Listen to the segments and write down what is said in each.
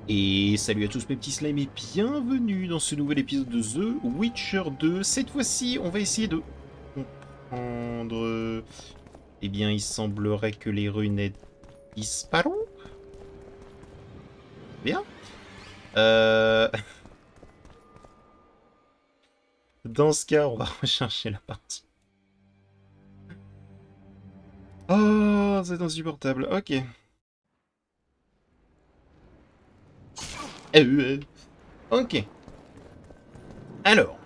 Et salut à tous mes petits slimes et bienvenue dans ce nouvel épisode de The Witcher 2. Cette fois-ci, on va essayer de comprendre... Eh bien, il semblerait que les runes aient disparu. Bien. Euh... Dans ce cas, on va rechercher la partie. Oh, c'est insupportable. Ok. Ok. Alors,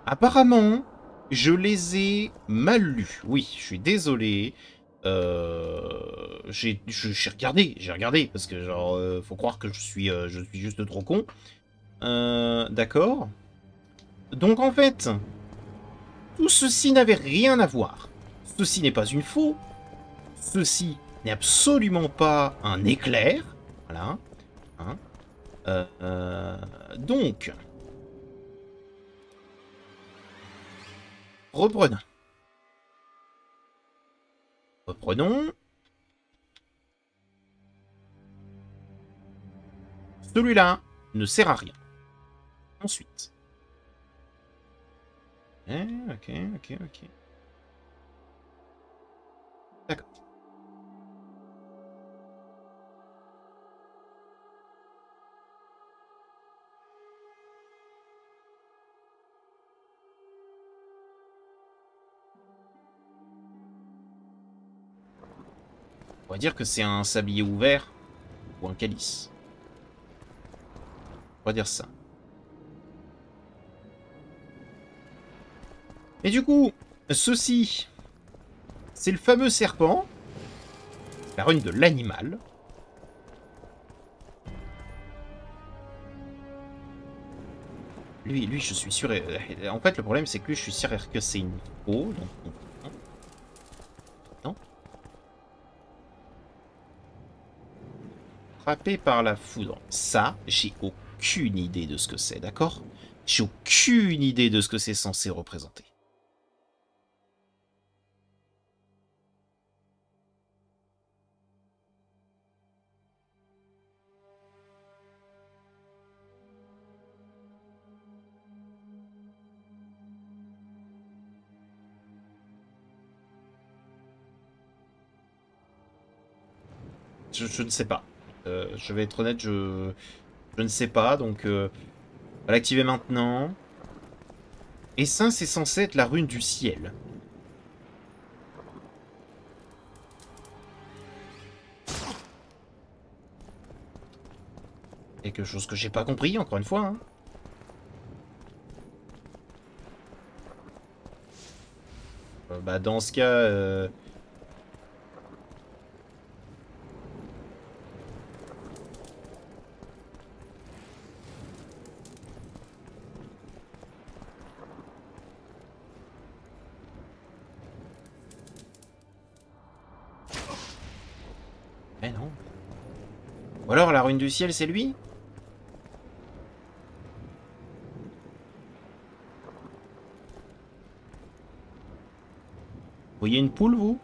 apparemment, je les ai mal lus. Oui, je suis désolé. J'ai regardé, parce que genre, faut croire que je suis juste trop con. D'accord. Donc en fait, tout ceci n'avait rien à voir. Ceci n'est pas une faux. Ceci n'est absolument pas un éclair. Voilà. Hein. Donc, reprenons. Reprenons. Celui-là ne sert à rien. Ensuite. Ok. D'accord. On va dire que c'est un sablier ouvert ou un calice. On va dire ça. Et du coup, ceci, c'est le fameux serpent, la rune de l'animal. Lui, je suis sûr. En fait, le problème, c'est que lui, je suis sûr que c'est une faux. Donc, non. Frappé par la foudre. Ça, j'ai aucune idée de ce que c'est, d'accord? J'ai aucune idée de ce que c'est censé représenter. Je ne sais pas. Je vais être honnête, je ne sais pas. Donc, on va l'activer maintenant. Et ça, c'est censé être la rune du ciel. Quelque chose que j'ai pas compris, encore une fois. Hein. Bah, dans ce cas... Eh non. Ou alors, la rune du ciel, c'est lui? Vous voyez une poule, vous?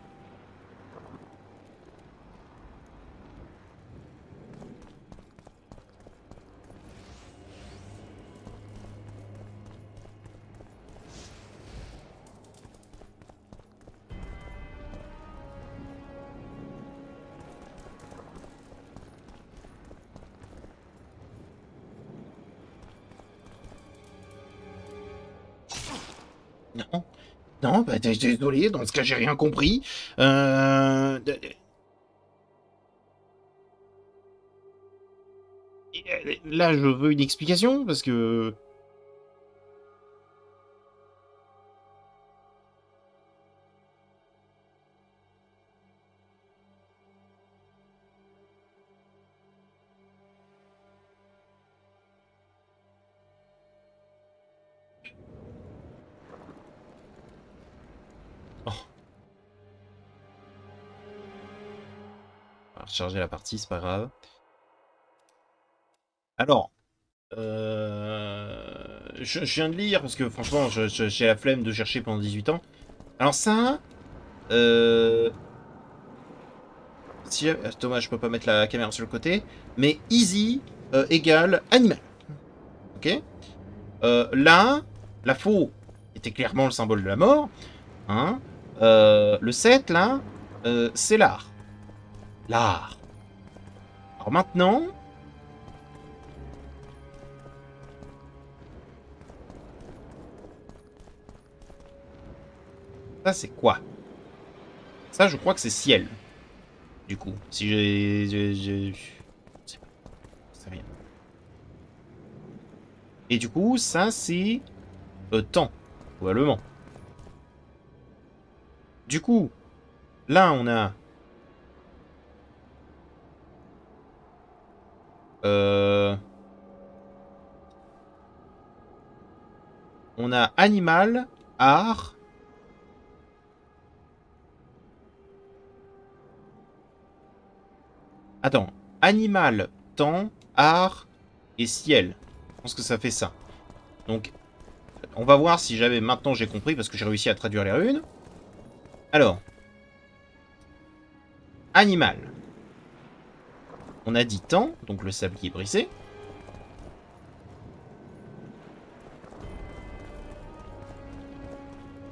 Non. Non, bah, désolé, dans ce cas, j'ai rien compris. Là, je veux une explication, parce que... Oh. On va recharger la partie, c'est pas grave. Alors... je viens de lire, parce que franchement, j'ai la flemme de chercher pendant 18 ans. Alors ça... Si, dommage, je peux pas mettre la caméra sur le côté. Mais Easy, égale animal. Ok. Là, la faux était clairement le symbole de la mort. Hein. Le 7, là, c'est l'art. L'art. Alors maintenant... Ça, c'est quoi? Ça, je crois que c'est ciel. Du coup, si je sais pas, je sais rien. Et du coup, ça, c'est temps, probablement. Du coup, là, on a... on a animal, art... Attends, animal, temps, art et ciel. Je pense que ça fait ça. Donc, on va voir si jamais maintenant j'ai compris, parce que j'ai réussi à traduire les runes. Alors, animal. On a dit temps, donc le sablier brisé.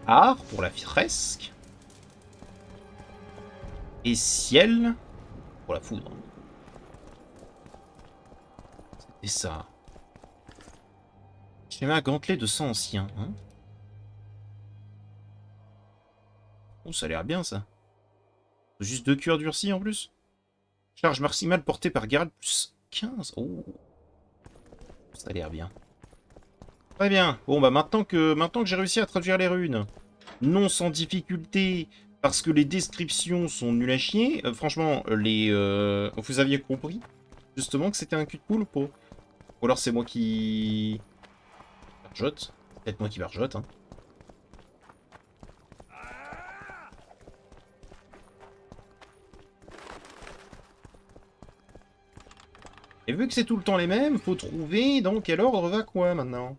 Art pour la fresque. Et ciel pour la foudre. C'était ça. Schéma gantelet de sang ancien. Hein, oh, ça a l'air bien ça. Juste 2 cœurs durcis en plus. Charge maximale portée par Geralt plus 15. Oh, ça a l'air bien. Très bien. Bon bah maintenant que j'ai réussi à traduire les runes, non sans difficulté, parce que les descriptions sont nulles à chier. Franchement, vous aviez compris justement que c'était un cul de poule ou pas? Ou alors c'est moi qui barjote. Peut-être moi qui barjote. Hein. Et vu que c'est tout le temps les mêmes, faut trouver dans quel ordre va quoi maintenant.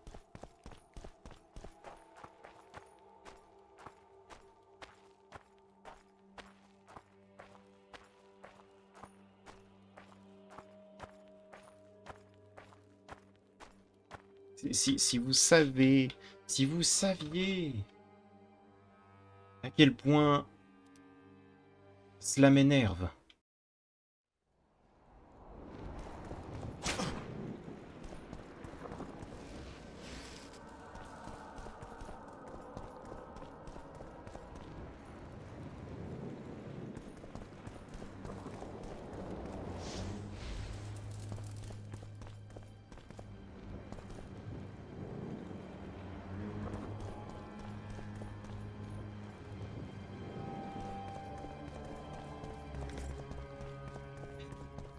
Si vous savez, si vous saviez à quel point cela m'énerve.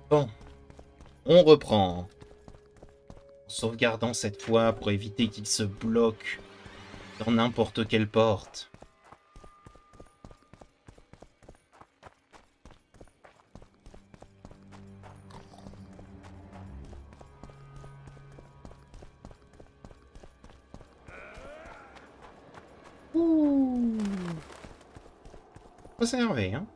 Bon, on reprend. En sauvegardant cette fois pour éviter qu'il se bloque dans n'importe quelle porte. Ouh. Faut s'énerver, hein.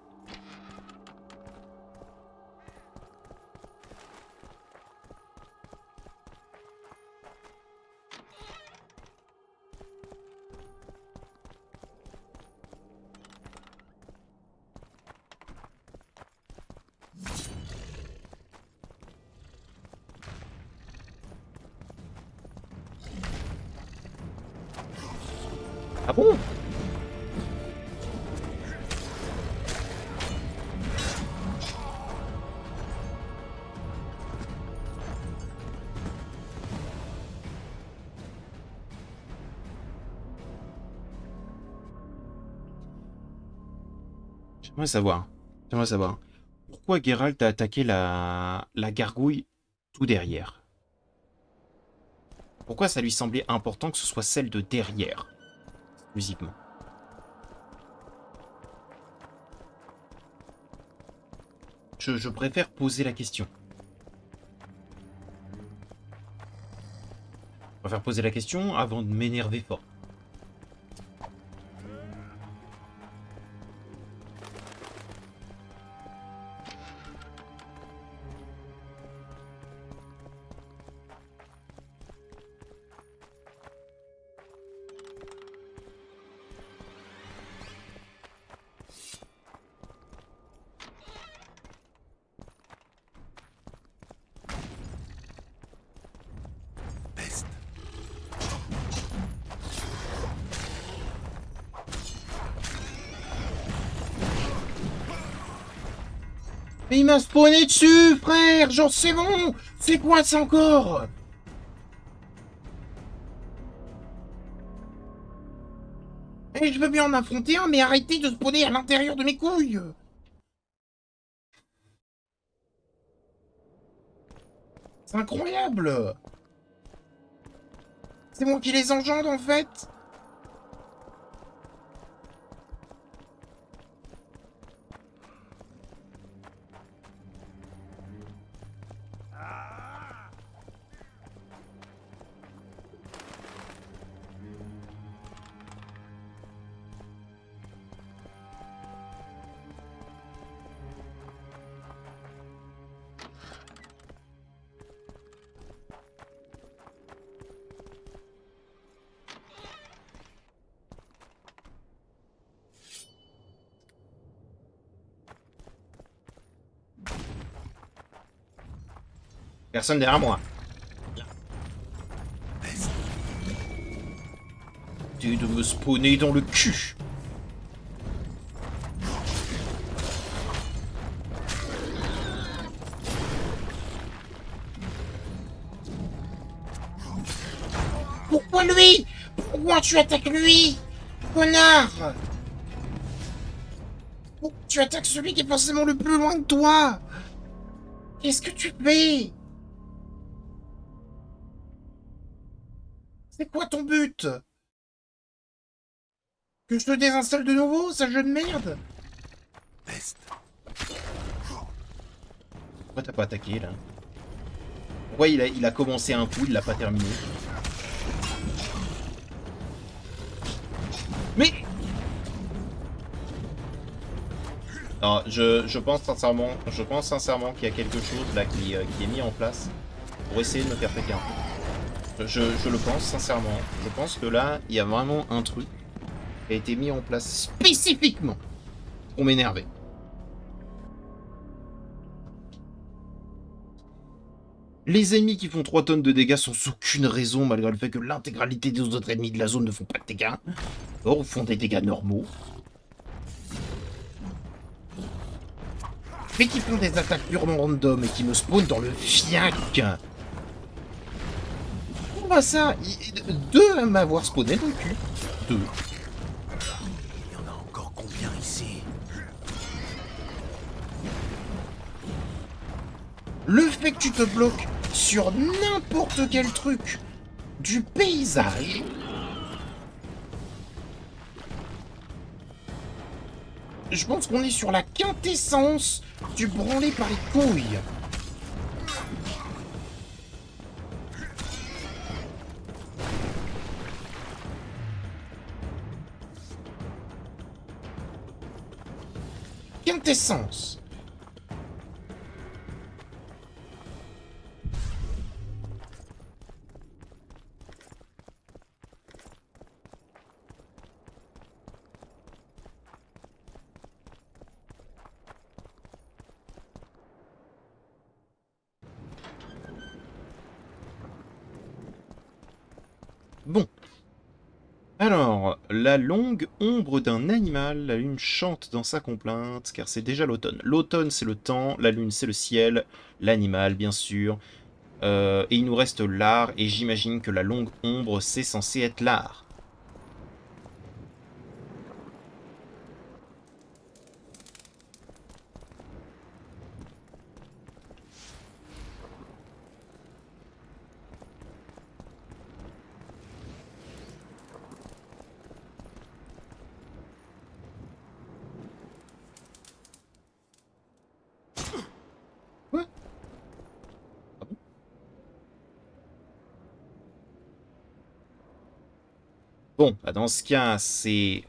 Ah bon? J'aimerais savoir. J'aimerais savoir. Pourquoi Geralt a attaqué la gargouille tout derrière? Pourquoi ça lui semblait important que ce soit celle de derrière, exclusivement? Je préfère poser la question. Je préfère poser la question avant de m'énerver fort. Mais il m'a spawné dessus, frère. Genre, c'est bon. C'est quoi ça encore? Eh, je veux bien en affronter un, mais arrêtez de spawner à l'intérieur de mes couilles. C'est incroyable. C'est moi qui les engendre, en fait. Personne derrière moi. T'es de me spawner dans le cul. Pourquoi lui? Pourquoi tu attaques lui? Connard! Pourquoi tu attaques celui qui est forcément le plus loin de toi? Qu'est-ce que tu fais? C'est quoi ton but? Que je te désinstalle de nouveau, sale jeu de merde? Pourquoi t'as pas attaqué là? Pourquoi il a commencé un coup, il l'a pas terminé? Mais... Non, je pense sincèrement qu'il y a quelque chose là qui est mis en place pour essayer de me faire péter un peu. Je le pense sincèrement. Je pense que là, il y a vraiment un truc qui a été mis en place spécifiquement pour m'énerver. Les ennemis qui font 3 tonnes de dégâts sans aucune raison, malgré le fait que l'intégralité des autres ennemis de la zone ne font pas de dégâts, or font des dégâts normaux. Mais qui font des attaques purement random et qui me spawnent dans le fiac. Comment ça? Deux à m'avoir spawné dans le cul. Deux. Il y en a encore combien ici? Le fait que tu te bloques sur n'importe quel truc du paysage... Je pense qu'on est sur la quintessence du branlé par les couilles. Quintessence. Bon. Alors, la longue ombre d'un animal, la lune chante dans sa complainte, car c'est déjà l'automne. L'automne, c'est le temps, la lune, c'est le ciel, l'animal, bien sûr. Et il nous reste l'art, et j'imagine que la longue ombre, c'est censé être l'art. Quoi? Ah bon? Bon, bah dans ce cas, c'est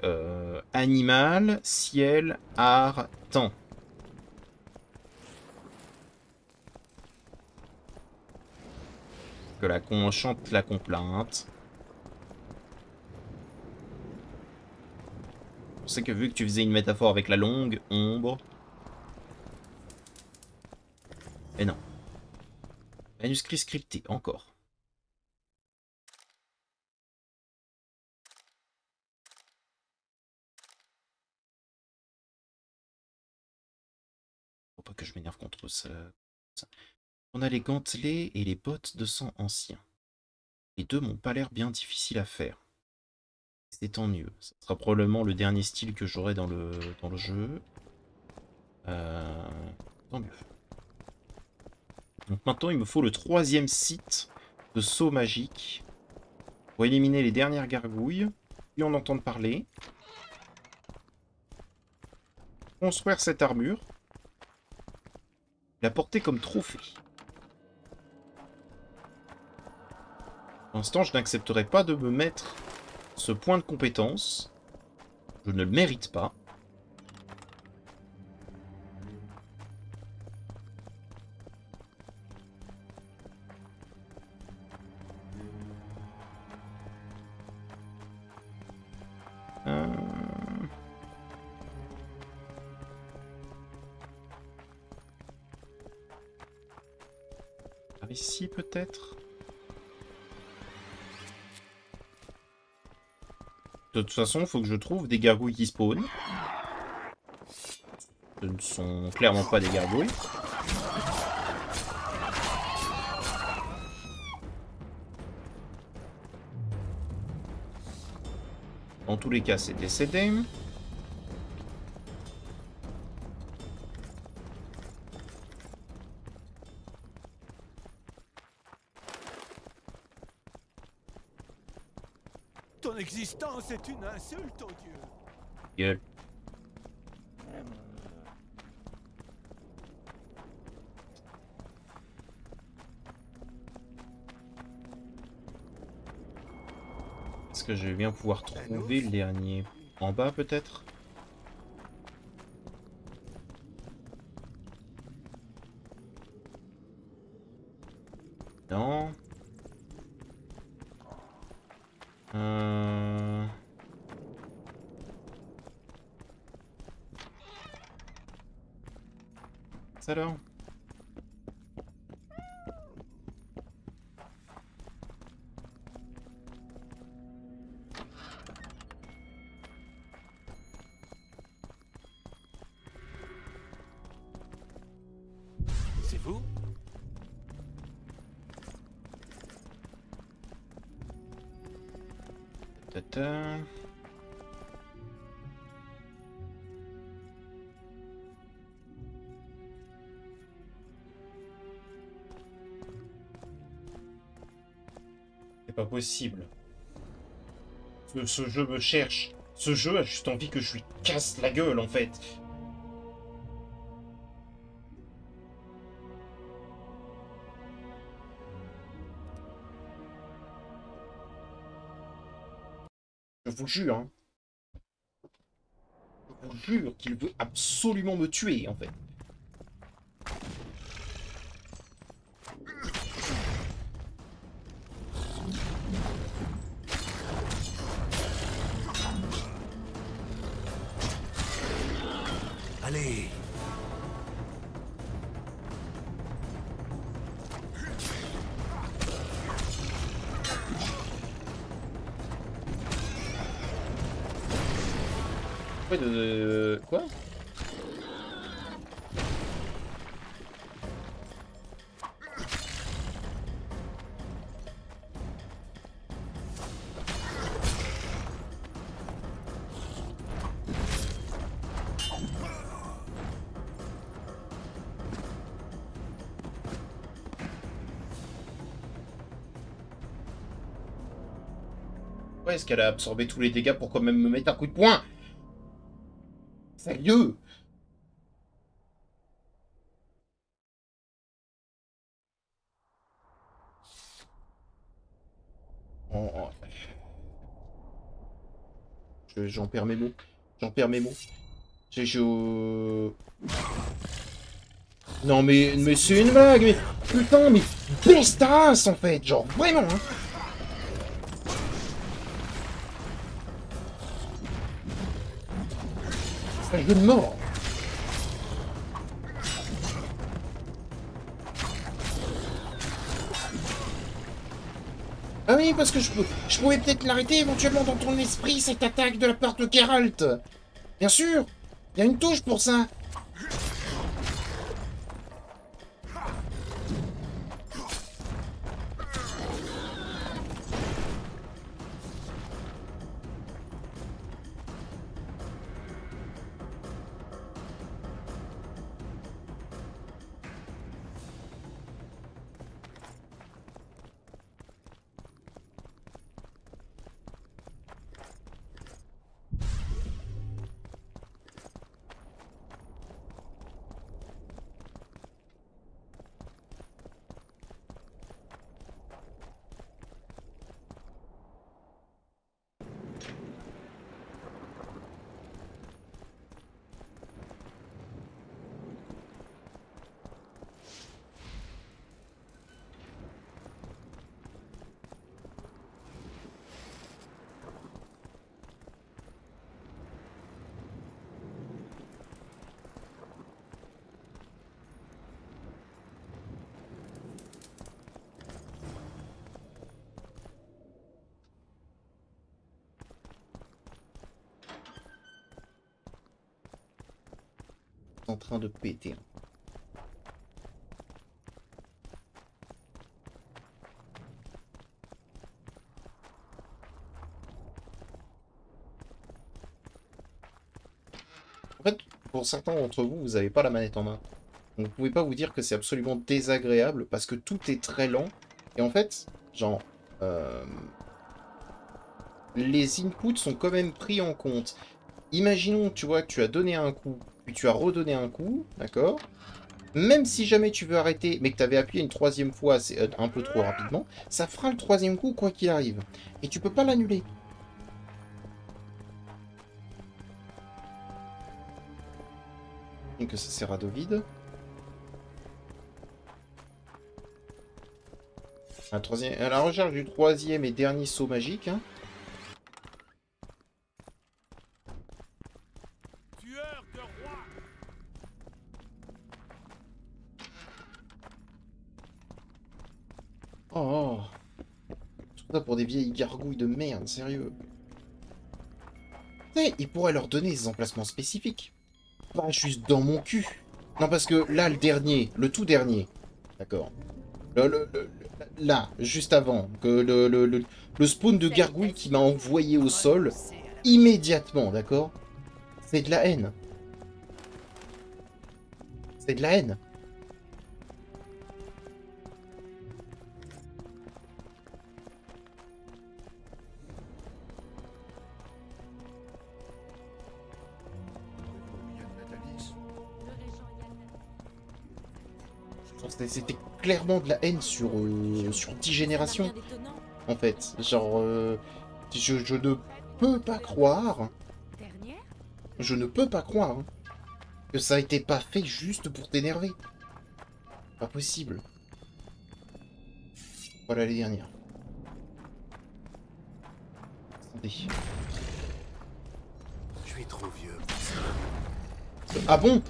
animal, ciel, art, temps. Que la con chante la complainte. Je sais que vu que tu faisais une métaphore avec la longue ombre... Mais non. Manuscrit scripté, encore. Faut pas que je m'énerve contre ça. On a les gantelets et les bottes de sang anciens. Les deux m'ont pas l'air bien difficiles à faire. C'est tant mieux. Ça sera probablement le dernier style que j'aurai dans le jeu. Tant mieux. Donc maintenant, il me faut le 3e site de saut magique pour éliminer les dernières gargouilles, puis en entendre parler. Construire cette armure. La porter comme trophée. Pour l'instant, je n'accepterai pas de me mettre ce point de compétence. Je ne le mérite pas. Par ici, peut-être. De toute façon, il faut que je trouve des gargouilles qui spawnent. Ce ne sont clairement pas des gargouilles. Dans tous les cas, c'est décédé. Ton existence est une insulte, oh Dieu. Gueule. Est-ce que je vais bien pouvoir trouver le dernier? En bas, peut-être? Non. Ça alors? C'est vous? Tata. C'est pas possible. Ce jeu me cherche. Ce jeu a juste envie que je lui casse la gueule, en fait. Je vous jure, hein. Je vous jure qu'il veut absolument me tuer, en fait. Allez. Quoi? Ouais, est-ce qu'elle a absorbé tous les dégâts pour quand même me mettre un coup de poing? Sérieux? J'en perds mes mots. J'en perds mes mots. Non mais c'est une blague, mais putain, mais baisse ta race en fait, genre vraiment hein. C'est un jeu de mort. Ah oui, parce que je pouvais peut-être l'arrêter éventuellement dans ton esprit, cette attaque de la part de Geralt. Bien sûr, il y a une touche pour ça. en train de péter. En fait, pour certains d'entre vous, vous n'avez pas la manette en main. Donc vous pouvez pas vous dire que c'est absolument désagréable parce que tout est très lent. Et en fait, genre, les inputs sont quand même pris en compte. Imaginons, tu vois, que tu as donné un coup, puis tu as redonné un coup, d'accord? Même si jamais tu veux arrêter, mais que tu avais appuyé une troisième fois un peu trop rapidement, ça fera le troisième coup quoi qu'il arrive. Et tu peux pas l'annuler. Et que ça sert à dos vide. À la recherche du troisième et dernier saut magique. Hein. Tueur de roi. Oh, tout ça pour des vieilles gargouilles de merde, sérieux. Tu sais, il pourrait leur donner des emplacements spécifiques. Pas juste dans mon cul. Non, parce que là, le dernier, le tout dernier, d'accord. Là, juste avant, que le spawn de gargouille qui m'a envoyé au sol, immédiatement, d'accord? C'est de la haine. C'est de la haine. C'était clairement de la haine sur 10 générations, en fait. Genre, je ne peux pas croire, je ne peux pas croire hein, que ça a été pas fait juste pour t'énerver. Pas possible. Voilà les dernières. Attendez. Je suis trop vieux. Ah bon?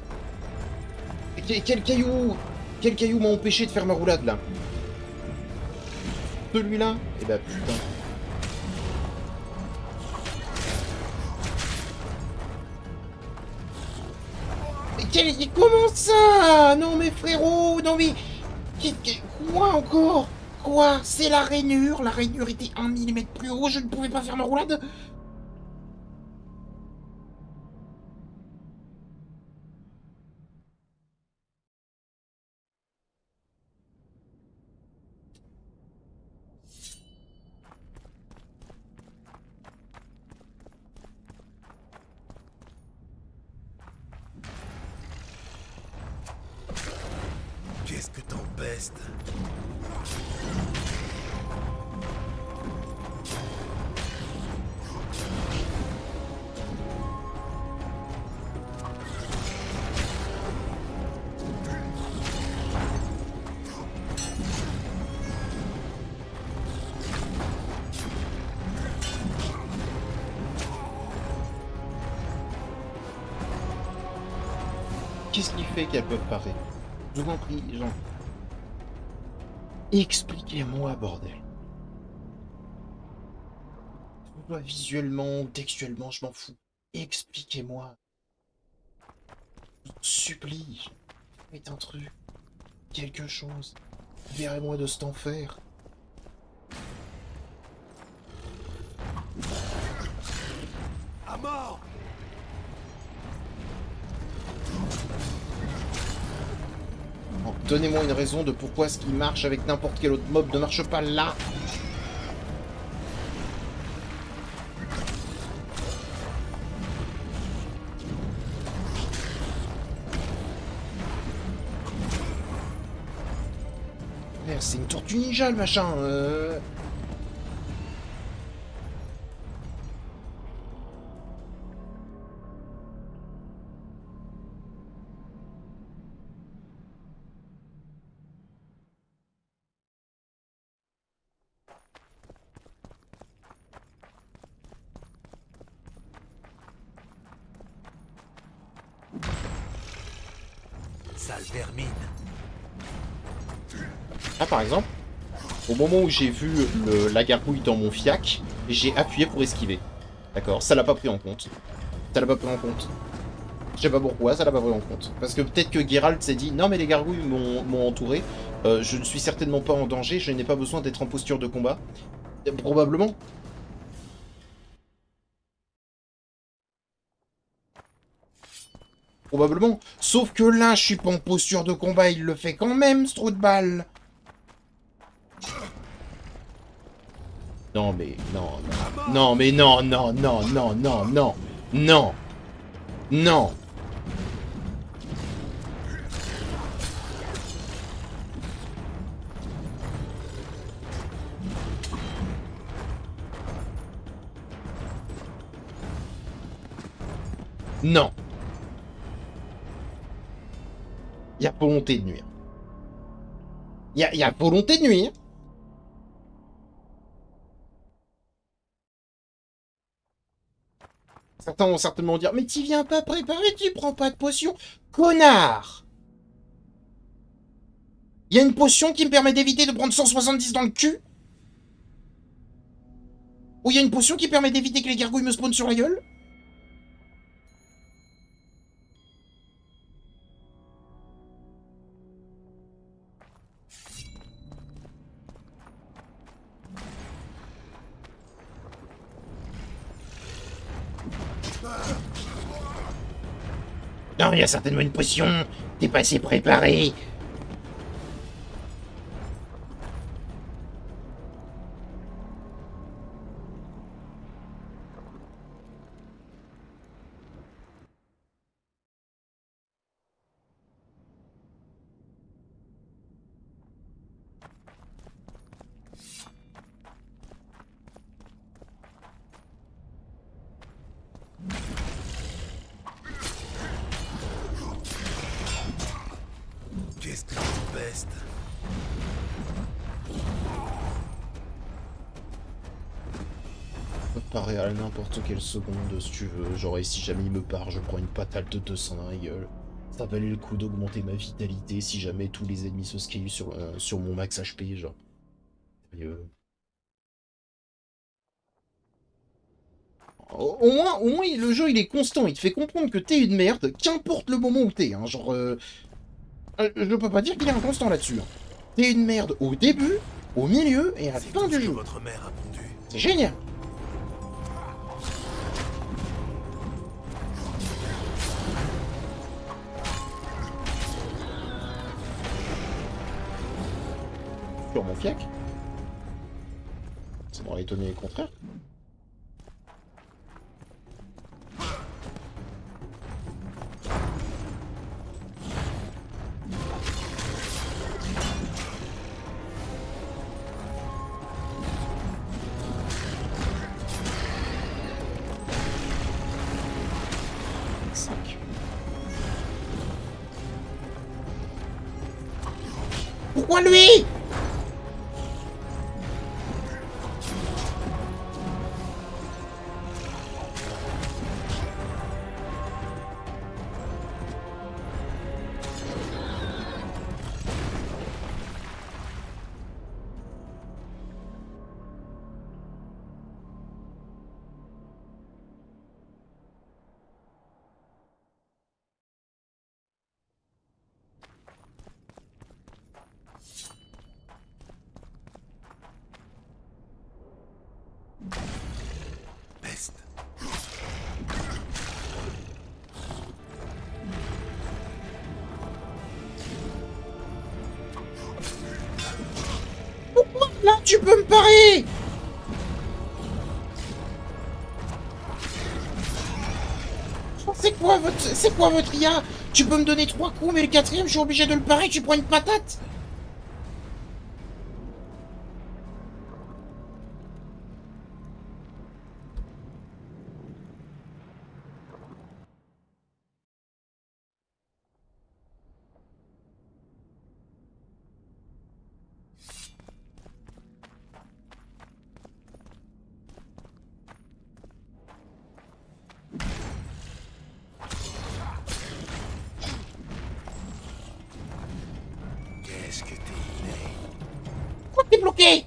Quel caillou? Quel caillou m'a empêché de faire ma roulade, là? Celui-là? Eh bah, putain. Mais comment ça? Non, mais frérot, non, mais... Quoi encore? Quoi? C'est la rainure? La rainure était 1 mm plus haut, je ne pouvais pas faire ma roulade? Qu'est-ce que t'empestes? Qu'est-ce qui fait qu'elles peuvent parer? Je vous en prie, Jean. Expliquez-moi, bordel. Soit visuellement, textuellement, je m'en fous. Expliquez-moi. Je vous supplie. Faites un truc. Quelque chose. Verrez-moi de cet enfer. À mort! Donnez-moi une raison de pourquoi ce qui marche avec n'importe quel autre mob ne marche pas là. Merde, c'est une tortue ninja le machin. Sale vermine. Là par exemple, au moment où j'ai vu la gargouille dans mon fiac, j'ai appuyé pour esquiver. D'accord? Ça l'a pas pris en compte. Ça l'a pas pris en compte. Je sais pas pourquoi, ça l'a pas pris en compte. Parce que peut-être que Geralt s'est dit, non mais les gargouilles m'ont entouré, je ne suis certainement pas en danger, je n'ai pas besoin d'être en posture de combat. Probablement. Probablement. Sauf que là, je suis pas en posture de combat, il le fait quand même, ce trou de balle. Non mais, non, non. Non mais non, non, non, non, non, non. Non. Non. Non. Il y a volonté de nuire. Il y a volonté de nuire. Certains vont certainement dire, mais tu viens pas préparer, tu prends pas de potion. Connard! Il y a une potion qui me permet d'éviter de prendre 170 dans le cul? Ou il y a une potion qui permet d'éviter que les gargouilles me spawnent sur la gueule? Non, il y a certainement une potion. T'es pas assez préparé. Qu'est-ce que tu pestes? Je peux parer à n'importe quelle seconde si tu veux. Genre, et si jamais il me part, je prends une patate de 200 dans la gueule. Ça valait le coup d'augmenter ma vitalité si jamais tous les ennemis se scale sur mon max HP, genre. Au moins, le jeu il est constant, il te fait comprendre que t'es une merde, qu'importe le moment où t'es. Hein, genre, je peux pas dire qu'il y a un constant là-dessus. Hein. T'es une merde au début, au milieu et à la fin du jeu. Votre mère a pondu. C'est génial. Sur mon fiac. Ça m'aurait étonné le contraire. Pourquoi lui? Peste. Là, tu peux me parer. C'est quoi votre IA? Tu peux me donner 3 coups, mais le 4e, je suis obligé de le parer, tu prends une patate? Qu'est-ce que t'es laid. Pourquoi t'es bloqué?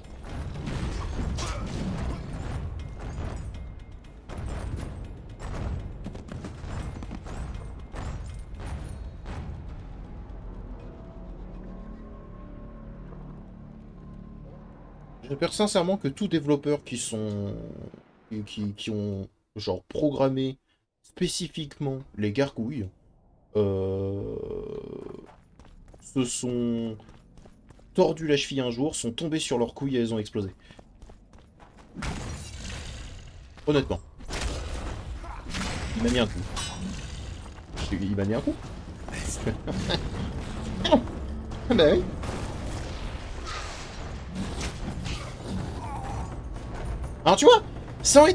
J'espère sincèrement que tous développeurs qui ont genre programmé spécifiquement les gargouilles euh, se sont tordus la cheville un jour, sont tombés sur leurs couilles et elles ont explosé. Honnêtement. Il m'a mis un coup. Il m'a mis un coup. Bah oui. Alors tu vois, ça aurait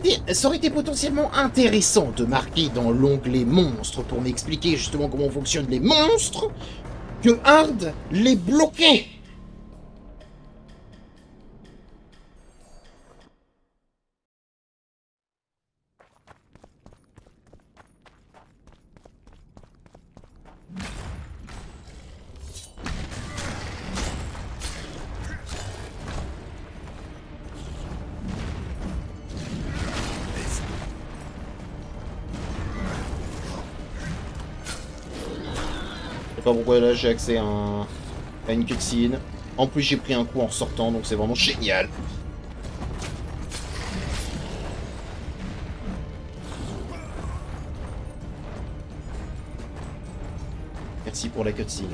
été potentiellement intéressant de marquer dans l'onglet monstres pour m'expliquer justement comment fonctionnent les monstres que Hard les bloquait. Je sais pas pourquoi là j'ai accès à une cutscene. En plus j'ai pris un coup en sortant donc c'est vraiment génial. Merci pour la cutscene.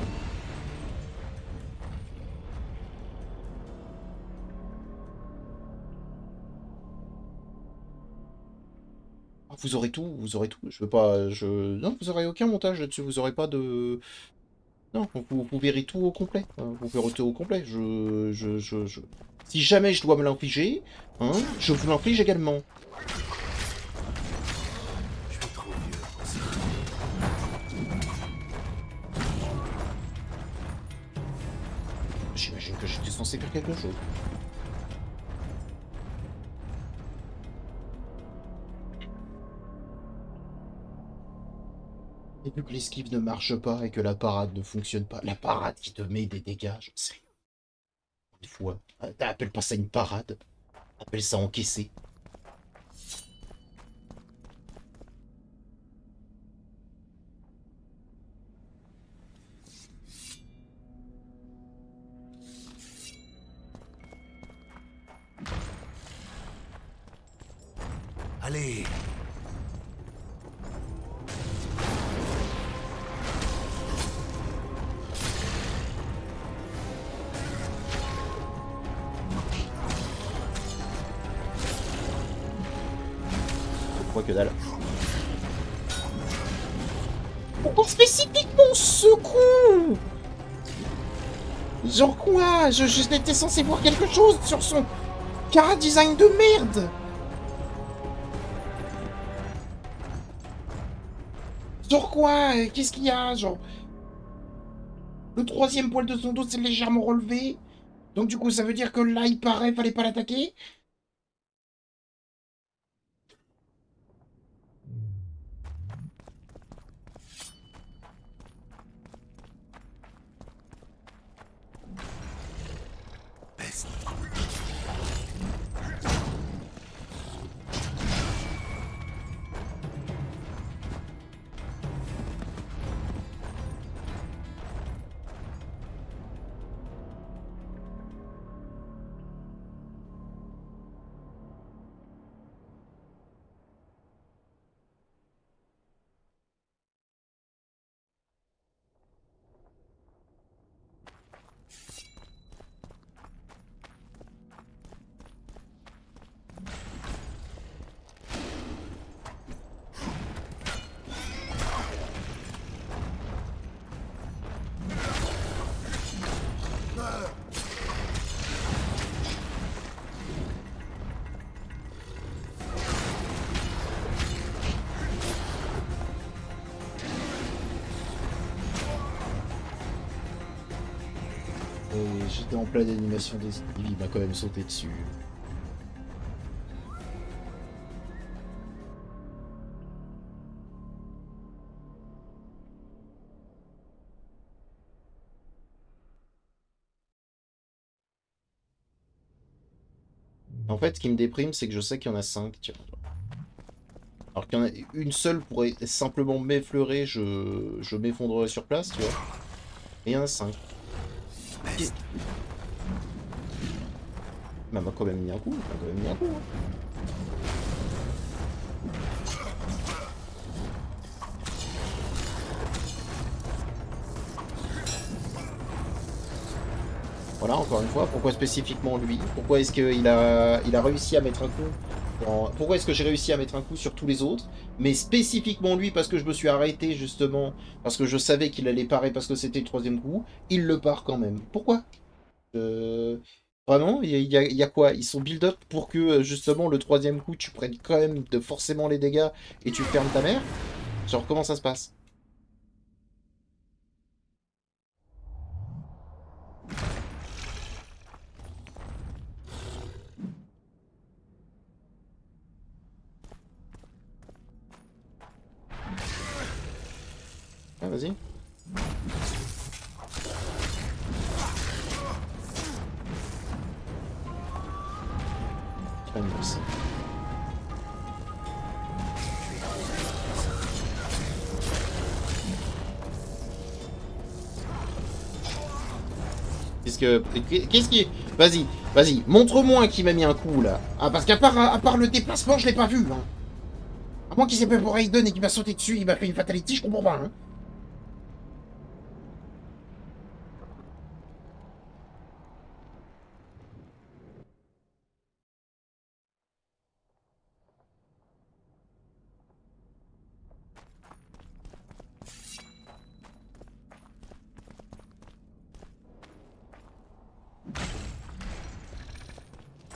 Vous aurez tout, vous aurez tout. Je veux pas, non, vous aurez aucun montage là-dessus. Vous aurez pas de, non, vous verrez tout au complet. Vous verrez tout au complet. Si jamais je dois me l'infliger, hein, je vous l'inflige également. Je suis trop vieux pour ça. J'imagine que j'étais censé faire quelque chose. Et vu que l'esquive ne marche pas et que la parade ne fonctionne pas, la parade qui te met des dégâts, je sais. Une fois, t'appelles pas ça une parade, appelle ça encaisser. Allez. Que dalle. Pourquoi spécifiquement ce coup? Genre quoi? Je n'étais censé voir quelque chose sur son cara design de merde. Genre quoi? Qu'est-ce qu'il y a? Genre le troisième poil de son dos s'est légèrement relevé. Donc du coup ça veut dire que là il paraît fallait pas l'attaquer. Peste. J'étais en pleine animation des il m'a quand même sauté dessus. En fait, ce qui me déprime, c'est que je sais qu'il y en a 5. Tiens. Alors qu'il y en a une seule pourrait simplement m'effleurer, je m'effondrerais sur place, tu vois. Et il y en a 5. Bah, m'a quand même mis un coup, m'a quand même mis un coup. Hein. Voilà, encore une fois, pourquoi spécifiquement lui? Pourquoi est-ce qu'il a réussi à mettre un coup Pourquoi est-ce que j'ai réussi à mettre un coup sur tous les autres? Mais spécifiquement lui, parce que je me suis arrêté justement, parce que je savais qu'il allait parer parce que c'était le troisième coup, il le part quand même. Pourquoi? Euh, Vraiment, il y a quoi? Ils sont build-up pour que justement le troisième coup tu prennes quand même forcément les dégâts et tu fermes ta mère? Genre comment ça se passe? Ah, vas-y. Calme-moi ça. Qu'est-ce qui... Vas-y, vas-y, montre-moi qui m'a mis un coup, là. Ah, parce à part le déplacement, je l'ai pas vu, hein. À moins qu'il s'est fait pour Raiden et qu'il m'a sauté dessus, il m'a fait une fatality, je comprends pas, hein.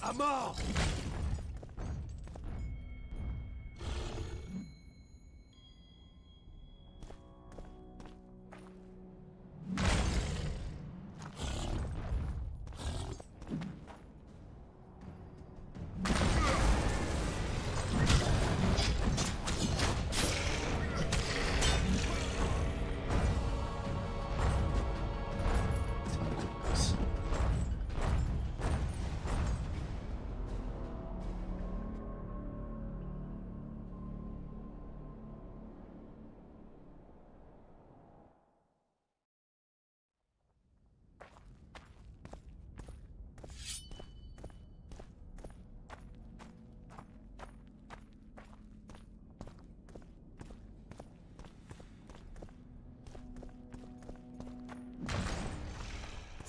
À mort!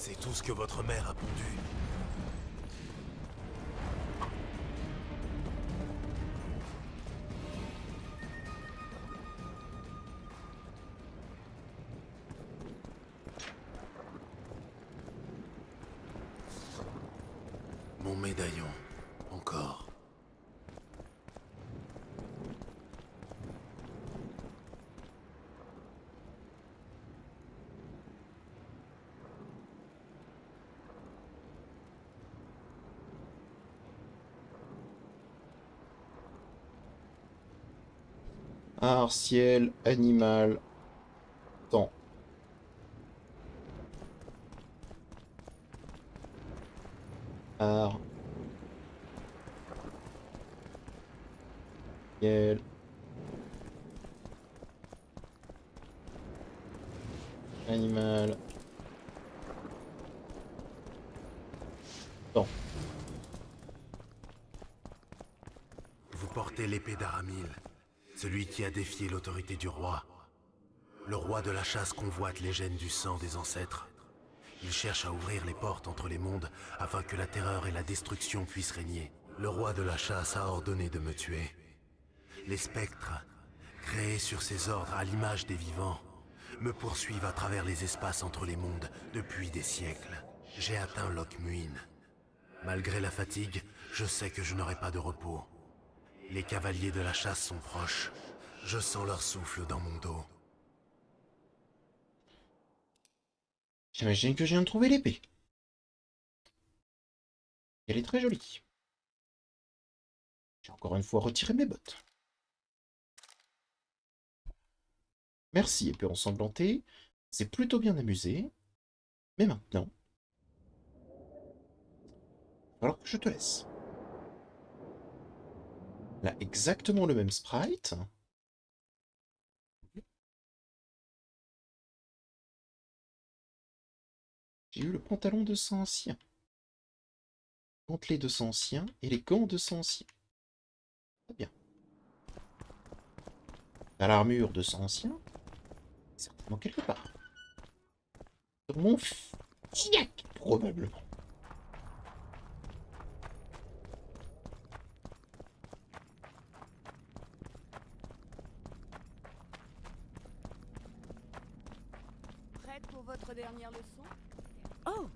C'est tout ce que votre mère a pondu. Mon médaillon. Encore. Art, ciel, animal, temps. Art, ciel, animal, temps. Vous portez l'épée d'Aramil, celui qui a défié l'autorité du roi. Le roi de la chasse convoite les gènes du sang des ancêtres. Il cherche à ouvrir les portes entre les mondes afin que la terreur et la destruction puissent régner. Le roi de la chasse a ordonné de me tuer. Les spectres, créés sur ses ordres à l'image des vivants, me poursuivent à travers les espaces entre les mondes depuis des siècles. J'ai atteint Lothmuin. Malgré la fatigue, je sais que je n'aurai pas de repos. Les cavaliers de la chasse sont proches. Je sens leur souffle dans mon dos. J'imagine que je viens de trouver l'épée. Elle est très jolie. J'ai encore une fois retiré mes bottes. Merci, épée ensanglantée. C'est plutôt bien amusé. Mais maintenant, alors que je te laisse. Là, exactement le même sprite. J'ai eu le pantalon de sang ancien. Gantelets de sang ancien et les gants de sang ancien. Très bien. T'as l'armure de sang ancien. Certainement quelque part. Sur mon fiac, probablement. Prête pour votre dernière leçon? Oh!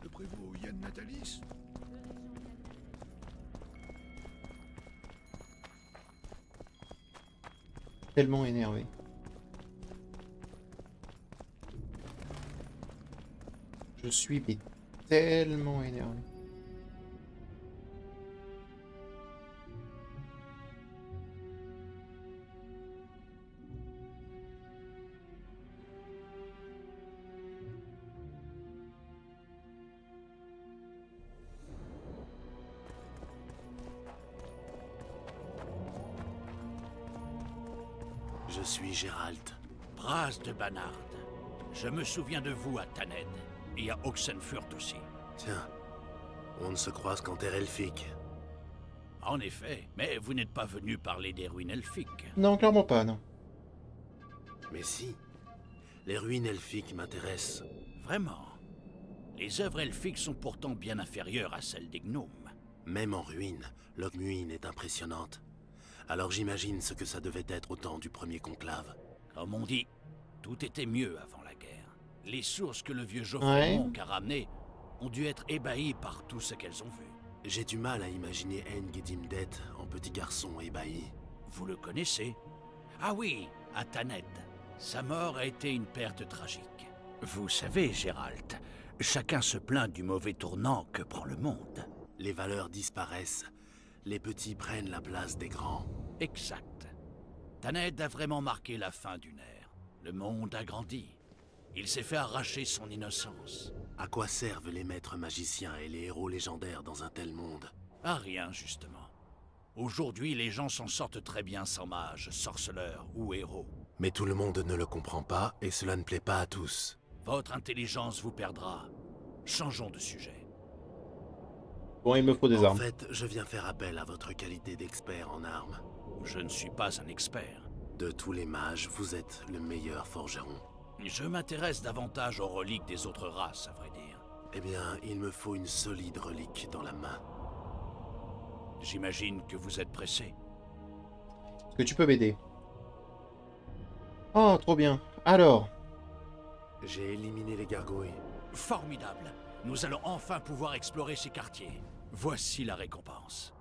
Le prévôt Yann Natalis? Tellement énervé. Je suis mais tellement énervé. Je suis Gérald. Bras de Banard. Je me souviens de vous à Taned, et à Oxenfurt aussi. Tiens, on ne se croise qu'en terre elfique. En effet, mais vous n'êtes pas venu parler des ruines elfiques. Non, clairement pas, non. Mais si, les ruines elfiques m'intéressent. Vraiment. Les œuvres elfiques sont pourtant bien inférieures à celles des gnomes. Même en ruine, Logmuin est impressionnante. Alors j'imagine ce que ça devait être au temps du premier conclave. Comme on dit, tout était mieux avant la guerre. Les sources que le vieux Geoffrey Monk a ramenées ont dû être ébahies par tout ce qu'elles ont vu. J'ai du mal à imaginer Engedimdet en petit garçon ébahi. Vous le connaissez? Ah oui, à Taned. Sa mort a été une perte tragique. Vous savez, Gérald, chacun se plaint du mauvais tournant que prend le monde. Les valeurs disparaissent. Les petits prennent la place des grands. Exact. Taned a vraiment marqué la fin d'une ère. Le monde a grandi. Il s'est fait arracher son innocence. À quoi servent les maîtres magiciens et les héros légendaires dans un tel monde? À rien, justement. Aujourd'hui, les gens s'en sortent très bien sans mages, sorceleurs ou héros. Mais tout le monde ne le comprend pas et cela ne plaît pas à tous. Votre intelligence vous perdra. Changeons de sujet. Bon, il me faut des En armes. fait, je viens faire appel à votre qualité d'expert en armes. Je ne suis pas un expert. De tous les mages, vous êtes le meilleur forgeron. Je m'intéresse davantage aux reliques des autres races, à vrai dire. Eh bien, il me faut une solide relique dans la main. J'imagine que vous êtes pressé. Est-ce que tu peux m'aider? Oh, trop bien. Alors, J'ai éliminé les gargouilles. Formidable. Nous allons enfin pouvoir explorer ces quartiers. Voici la récompense.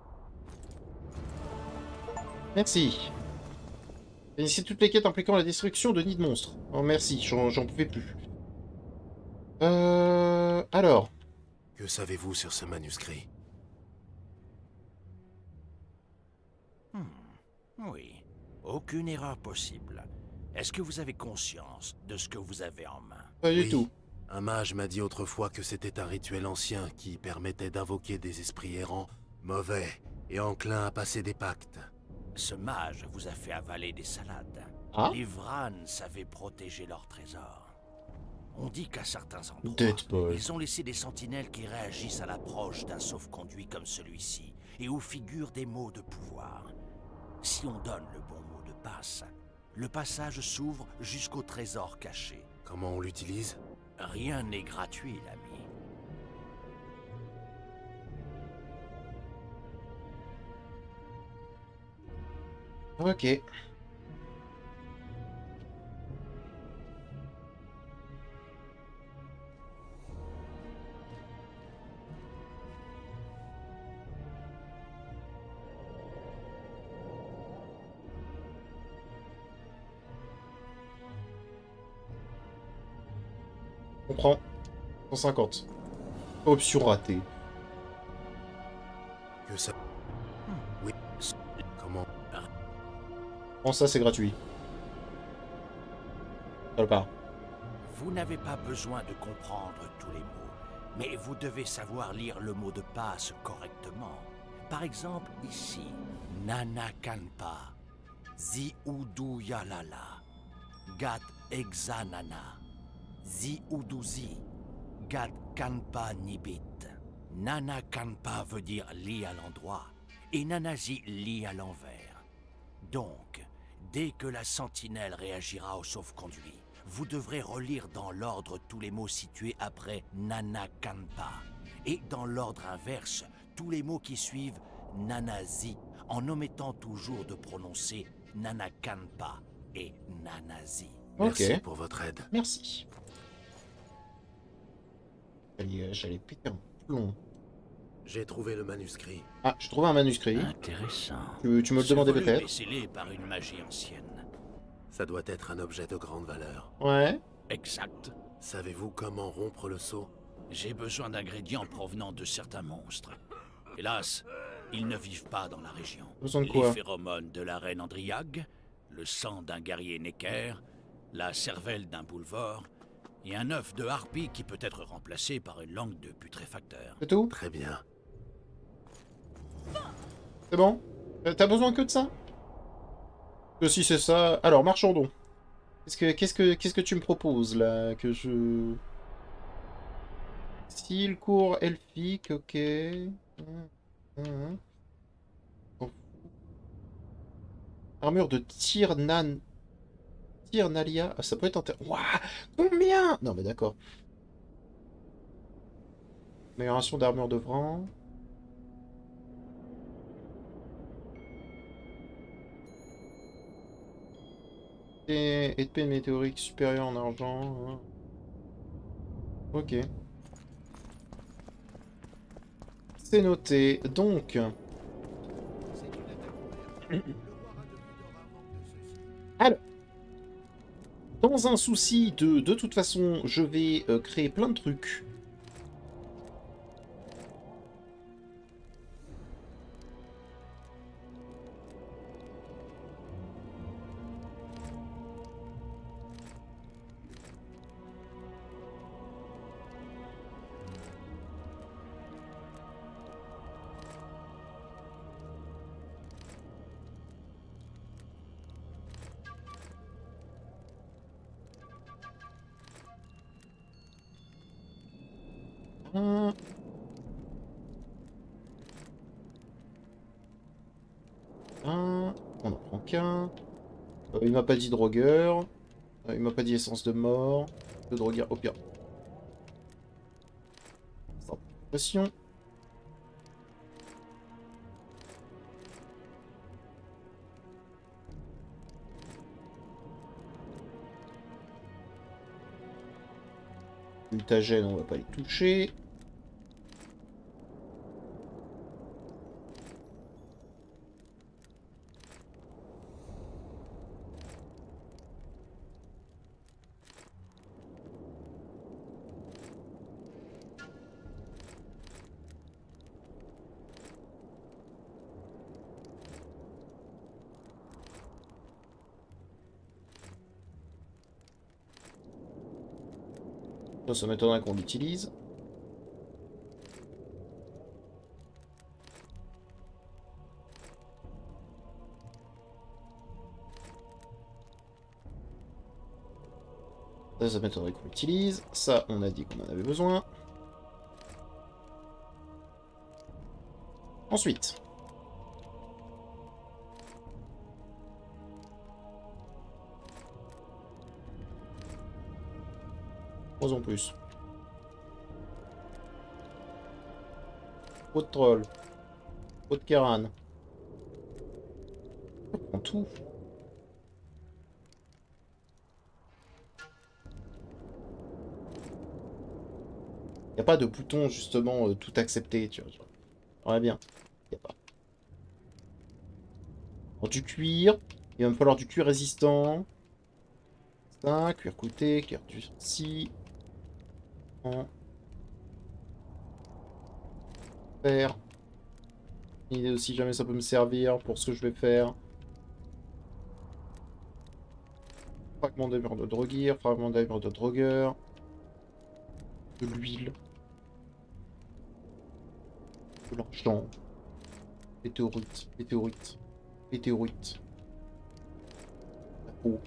merci. Finissez toutes les quêtes impliquant la destruction de nids de monstres. Oh, merci, j'en pouvais plus. Alors, Que savez-vous sur ce manuscrit? Oui. Aucune erreur possible. Est-ce que vous avez conscience de ce que vous avez en main? pas du Oui. tout. Un mage m'a dit autrefois que c'était un rituel ancien qui permettait d'invoquer des esprits errants, mauvais et enclins à passer des pactes. Ce mage vous a fait avaler des salades. Ah. Les Vranes savaient protéger leurs trésors. On dit qu'à certains endroits, Deadpool. ils ont laissé des sentinelles qui réagissent à l'approche d'un sauf-conduit comme celui-ci, et où figurent des mots de pouvoir. Si on donne le bon mot de passe, le passage s'ouvre jusqu'au trésor caché. Comment on l'utilise? Rien n'est gratuit, l'ami. Ok. On prend 150. Option ratée. Que ça... Oui. Comment... Prends ça, c'est gratuit. Ça le part. Vous n'avez pas besoin de comprendre tous les mots, mais vous devez savoir lire le mot de passe correctement. Par exemple, ici, Nanakanpa, Ziuduyalala, Gat Exanana, Ziuduzi, Gat Kanpa Nibit. Nana Kanpa veut dire lit à l'endroit, et Nanazi lit à l'envers. Donc, dès que la sentinelle réagira au sauf-conduit, vous devrez relire dans l'ordre tous les mots situés après Nana Kanpa, et dans l'ordre inverse, tous les mots qui suivent Nanazi, en omettant toujours de prononcer Nana Kanpa et Nanazi. Merci Ok, pour votre aide. merci. J'allais péter un plomb. J'ai trouvé le manuscrit. Ah, j'ai trouvé un manuscrit. Intéressant. Tu me le Ce demandais volume peut-être? est scellé par une magie ancienne. Ça doit être un objet de grande valeur. Ouais. Exact. Savez-vous comment rompre le sceau? J'ai besoin d'ingrédients provenant de certains monstres. Hélas, ils ne vivent pas dans la région. Besoin de Les quoi? phéromones de la reine Andriag, le sang d'un guerrier Necker, la cervelle d'un boulevard, et un œuf de harpie qui peut être remplacé par une langue de putréfacteur. C'est tout? Très bien. C'est bon? T'as besoin que de ça? Si c'est ça... Alors, marchandons. Qu'est-ce que tu me proposes, là? Que je... Style, cours, elfique, ok. Hum. Armure de Tirnalia. Ah, ça peut être intéressant. Waouh! Combien? Non, mais d'accord. Amélioration d'armure de Vran. Et épée météorique supérieure en argent. Hein. Ok. C'est noté. Donc, alors, dans un souci de toute façon, je vais créer plein de trucs. Un. Un. On en prend qu'un. Il m'a pas dit drogueur. Il m'a pas dit essence de mort. De drogueur, au pire. Sans pression. Mutagène, on va pas les toucher. Ça m'étonnerait qu'on l'utilise. Ça m'étonnerait qu'on l'utilise. Ça, on a dit qu'on en avait besoin. Ensuite. Trois en plus. Pot de troll. Pot de Kéran. On prend tout. Il n'y a pas de bouton justement tout accepté, tu vois. J'aimerais bien. Il n'y a pas. Alors, du cuir. Il va me falloir du cuir résistant. Ça, cuir coûté, cuir durci. En fer. Une idée de si jamais ça peut me servir pour ce que je vais faire. Fragment d'armure de droguir, fragment d'armure de drogueur. De l'huile. De l'argent. Météorite, météorite, météorite. La peau.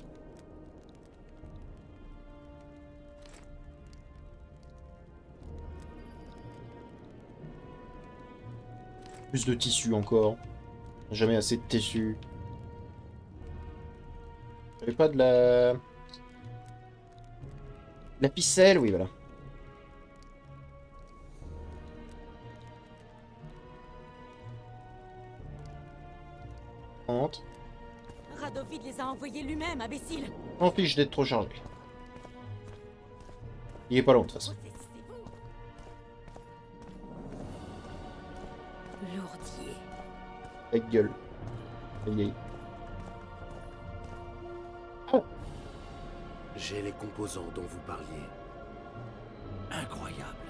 Plus de tissu encore. Jamais assez de tissu. J'avais pas de la... La ficelle, oui, voilà. Radovid les a envoyés lui-même, imbécile. M'en fiche d'être trop chargé. Il est pas long de toute façon. Lourdier. Avec gueule. Aïe, aïe. J'ai les composants dont vous parliez. Incroyable.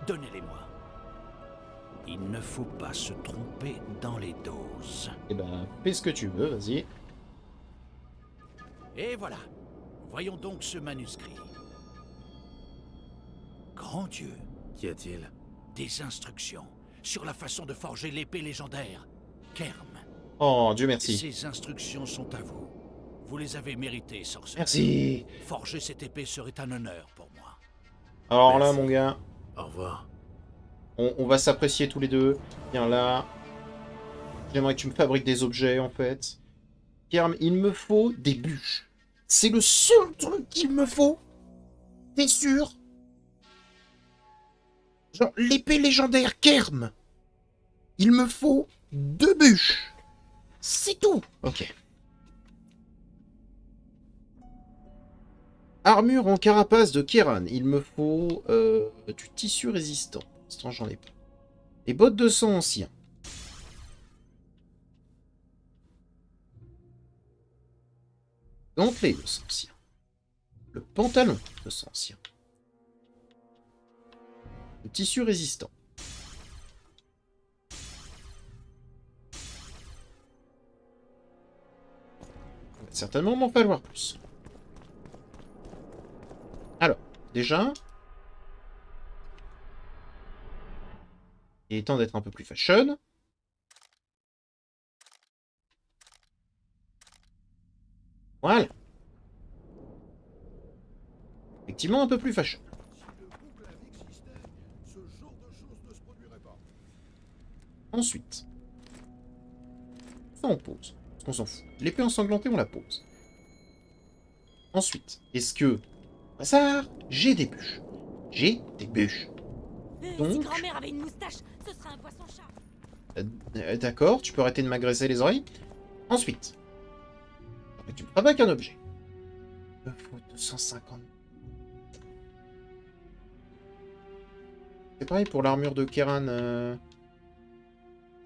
Donnez-les-moi. Il ne faut pas se tromper dans les doses. Eh ben, fais ce que tu veux, vas-y. Et voilà. Voyons donc ce manuscrit. Grand Dieu, Qu'y a-t-il? des instructions sur la façon de forger l'épée légendaire. Kerm. Oh, Dieu merci. Ces instructions sont à vous. Vous les avez méritées, sorcier. Merci. Forger cette épée serait un honneur pour moi. Alors là, Merci. mon gars, Au revoir. on va s'apprécier tous les deux. Viens là. J'aimerais que tu me fabriques des objets, en fait. Kerm, il me faut des bûches. C'est le seul truc qu'il me faut. T'es sûr? Genre, l'épée légendaire Kerm. Il me faut 2 bûches. C'est tout. Ok. Armure en carapace de Kéran. Il me faut du tissu résistant. Pour l'instant, j'en ai pas. Les bottes de sang ancien. Gantelet de sang ancien. Le pantalon de sang ancien. Le tissu résistant. Il va certainement m'en falloir plus. Alors, déjà... Il est temps d'être un peu plus fashion. Voilà. Effectivement, un peu plus fashion. Si le conclave existait, ce genre de choses ne se produirait pas. Ensuite, ça on pose, parce qu'on s'en fout. L'épée ensanglantée, on la pose. Ensuite, est-ce que... Hasard, j'ai des bûches. J'ai des bûches. Si Donc... grand-mère avait une moustache, ce serait un poisson-chat. D'accord, tu peux arrêter de m'agresser les oreilles. Ensuite, tu me fabriques un objet. Il me faut 250. C'est pareil pour l'armure de Kéran.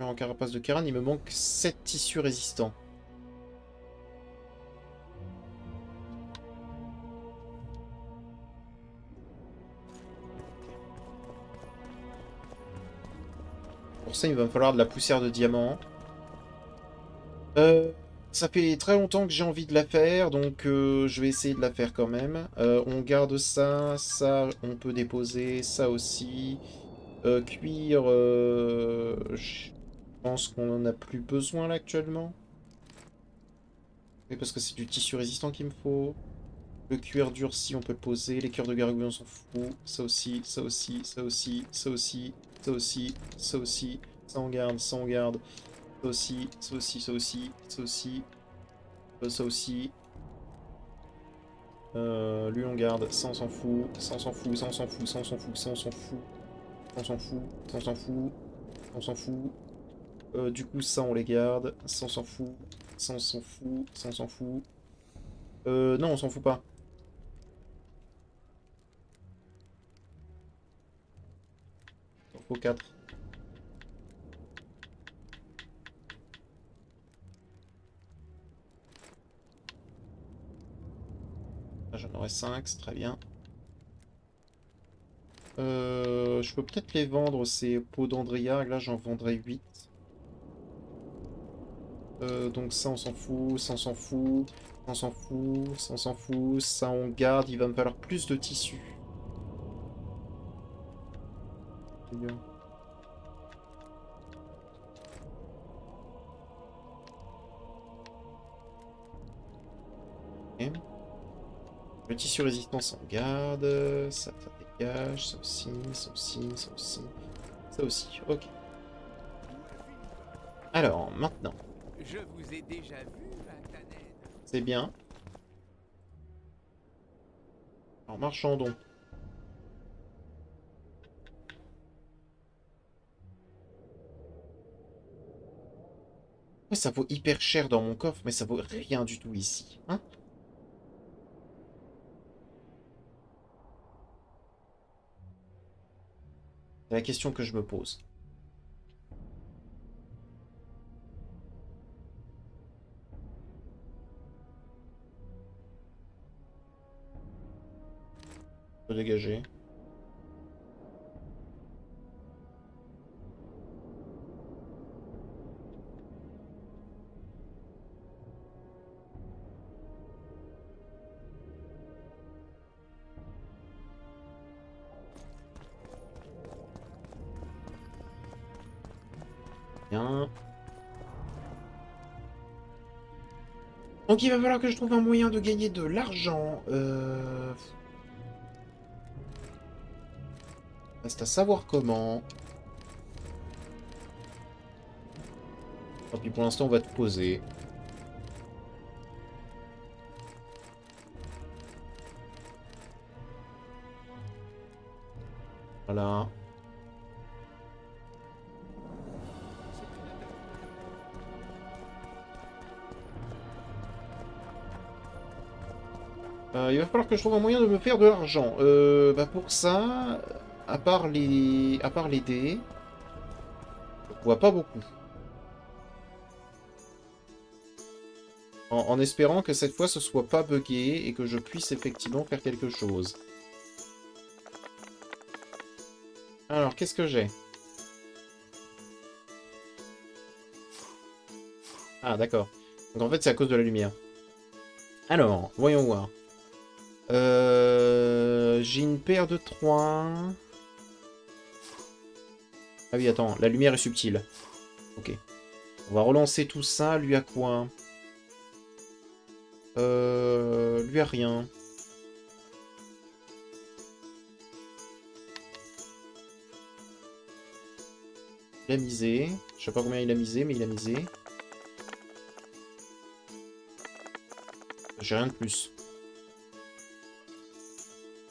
En carapace de Kéran, il me manque 7 tissus résistants. Pour ça, il va me falloir de la poussière de diamant. Ça fait très longtemps que j'ai envie de la faire, donc je vais essayer de la faire quand même. On garde ça, ça on peut déposer, ça aussi. Cuir, je pense qu'on en a plus besoin là actuellement. Oui, parce que c'est du tissu résistant qu'il me faut. Le cuir durci, on peut le poser. Les cœurs de gargouille, on s'en fout. Ça aussi, ça aussi, ça aussi, ça aussi, ça aussi, ça aussi. Ça on garde, ça on garde. Ça aussi, ça aussi, ça aussi, ça aussi. Ça aussi. Lui on garde, ça on s'en fout, ça on s'en fout, ça on s'en fout, ça on s'en fout, ça on s'en fout. On s'en fout, ça on s'en fout, on s'en fout. Du coup ça on les garde, ça on s'en fout, ça on s'en fout, ça on s'en fout. Non on s'en fout pas. Il en faut 4. J'en aurai 5, c'est très bien. Je peux peut-être les vendre, ces pots d'Andria. Là, j'en vendrai 8. Donc ça, on s'en fout. Ça, on s'en fout. Ça, on s'en fout. Ça, on s'en fout. Ça, on garde. Il va me falloir plus de tissu. C'est bien. Ok. Le tissu résistant, ça on garde. Ça dégage. Ça aussi, ça aussi, ça aussi. Ça aussi, ok. Alors, maintenant. Je vous ai déjà vu à Tannen. C'est bien. Alors, marchandons. Ouais, ça vaut hyper cher dans mon coffre, mais ça vaut rien du tout ici. Hein? C'est la question que je me pose. Je peux dégager. Bien. Donc il va falloir que je trouve un moyen de gagner de l'argent. Reste à savoir comment. Et puis pour l'instant on va te poser. Voilà. Il va falloir que je trouve un moyen de me faire de l'argent. Bah pour ça, à part les dés, je vois pas beaucoup. En espérant que cette fois ce soit pas buggé et que je puisse effectivement faire quelque chose. Alors, qu'est-ce que j'ai? Ah, d'accord. Donc en fait, c'est à cause de la lumière. Alors, voyons voir. J'ai une paire de 3. Ah oui, attends, la lumière est subtile. Ok. On va relancer tout ça. Lui a quoi? Lui a rien. Il a misé. Je sais pas combien il a misé, mais il a misé. J'ai rien de plus.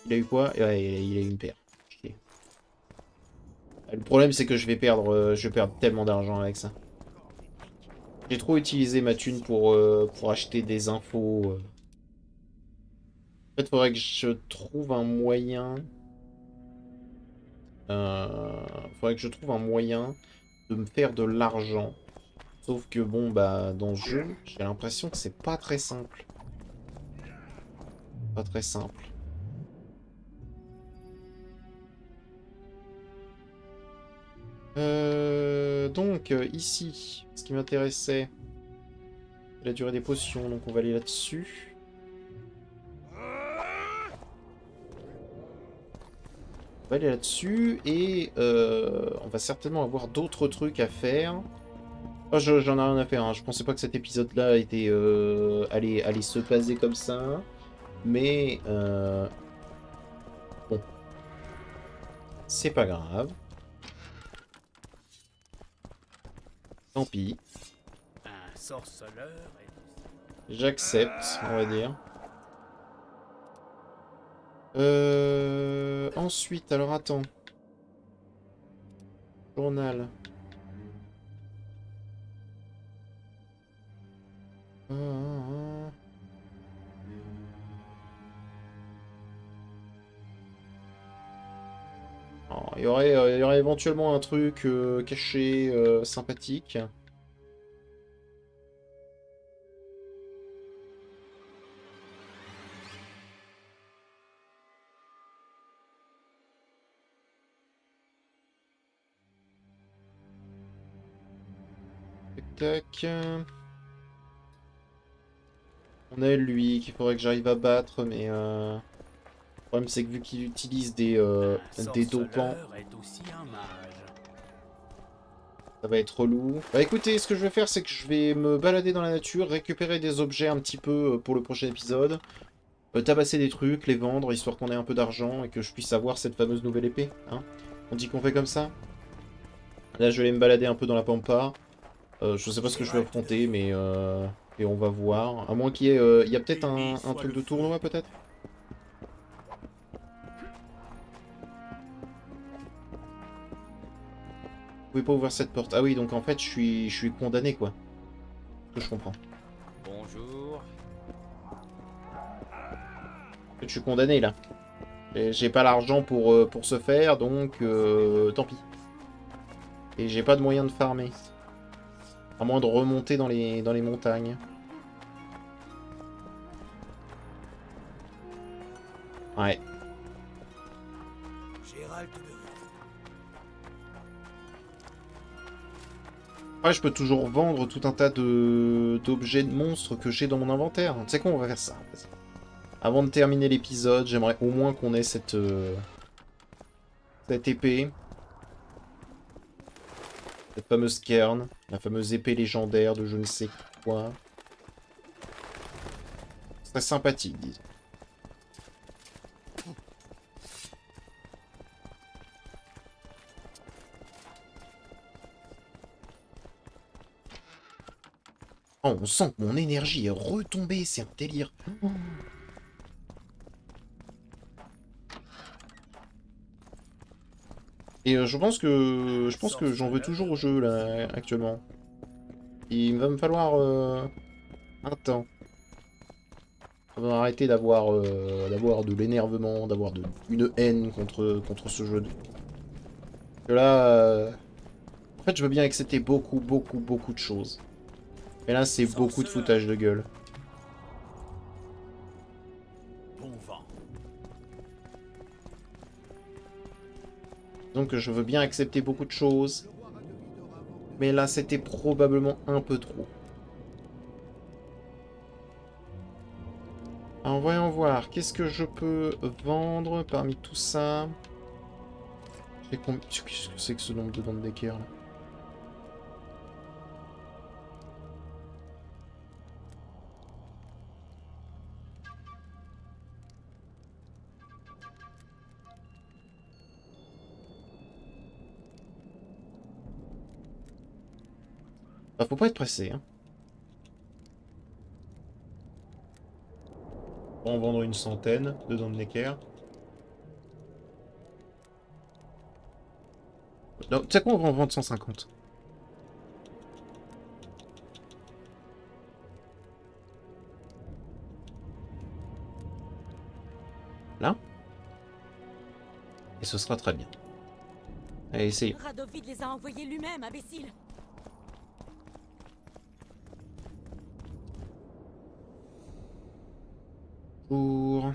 Il a eu quoi? Ouais, il a eu une paire. Okay. Le problème, c'est que je vais perdre tellement d'argent avec ça. J'ai trop utilisé ma thune pour acheter des infos. En fait, il faudrait que je trouve un moyen. Faudrait que je trouve un moyen de me faire de l'argent. Sauf que bon, bah, dans ce jeu, j'ai l'impression que c'est pas très simple. Pas très simple. Donc, ici, ce qui m'intéressait, c'est la durée des potions, donc on va aller là-dessus. On va aller là-dessus, et on va certainement avoir d'autres trucs à faire. Oh, j'en ai rien à faire, hein. Je pensais pas que cet épisode-là était allait se passer comme ça. Mais, bon. C'est pas grave. Tant pis. Un sorceleur est... J'accepte, on va dire. Ensuite, alors attends. Journal. Il y aurait éventuellement un truc caché sympathique. Tac, tac. On a lui qu'il faudrait que j'arrive à battre, mais le problème c'est que vu qu'il utilise des dopants, ça va être relou. Bah écoutez, ce que je vais faire, c'est que je vais me balader dans la nature, récupérer des objets un petit peu pour le prochain épisode, tabasser des trucs, les vendre, histoire qu'on ait un peu d'argent et que je puisse avoir cette fameuse nouvelle épée. Hein. On dit qu'on fait comme ça. Là, je vais aller me balader un peu dans la pampa. Je sais pas ce que je vais affronter, mais et on va voir. À moins qu'il y ait... il y a peut-être un truc de tournoi, peut-être? Vous pouvez pas ouvrir cette porte. Ah oui, donc en fait, je suis condamné, quoi. Ce que je comprends. Bonjour. En fait, je suis condamné, là. J'ai pas l'argent pour se faire, donc tant pis. Et j'ai pas de moyen de farmer. À moins de remonter dans les montagnes. Ouais. Gérald de Ouais, je peux toujours vendre tout un tas d'objets de monstres que j'ai dans mon inventaire. Tu sais quoi, on va faire ça. Avant de terminer l'épisode, j'aimerais au moins qu'on ait cette épée. Cette fameuse cairn. La fameuse épée légendaire de je ne sais quoi. Ce serait sympathique, disons. Oh, on sent que mon énergie est retombée, c'est un délire. Et je pense que j'en veux toujours au jeu là actuellement. Il va me falloir un temps. On va arrêter d'avoir de l'énervement, d'avoir une haine contre ce jeu. Que là, en fait, je veux bien accepter beaucoup de choses. Mais là, c'est beaucoup de foutage de gueule. bon vent. Donc je veux bien accepter beaucoup de choses. Mais là, c'était probablement un peu trop. Alors, voyons voir. Qu'est-ce que je peux vendre parmi tout ça? Qu'est-ce que c'est que ce nombre de dents de d'équerre, là? Bah, faut pas être pressé, hein. On va en vendre une centaine de dents de d'équerre. Non, tu sais quoi, on va en vendre 150. Là. Et ce sera très bien. Allez, essayez. Radovid les a envoyés lui-même, imbécile. Pour...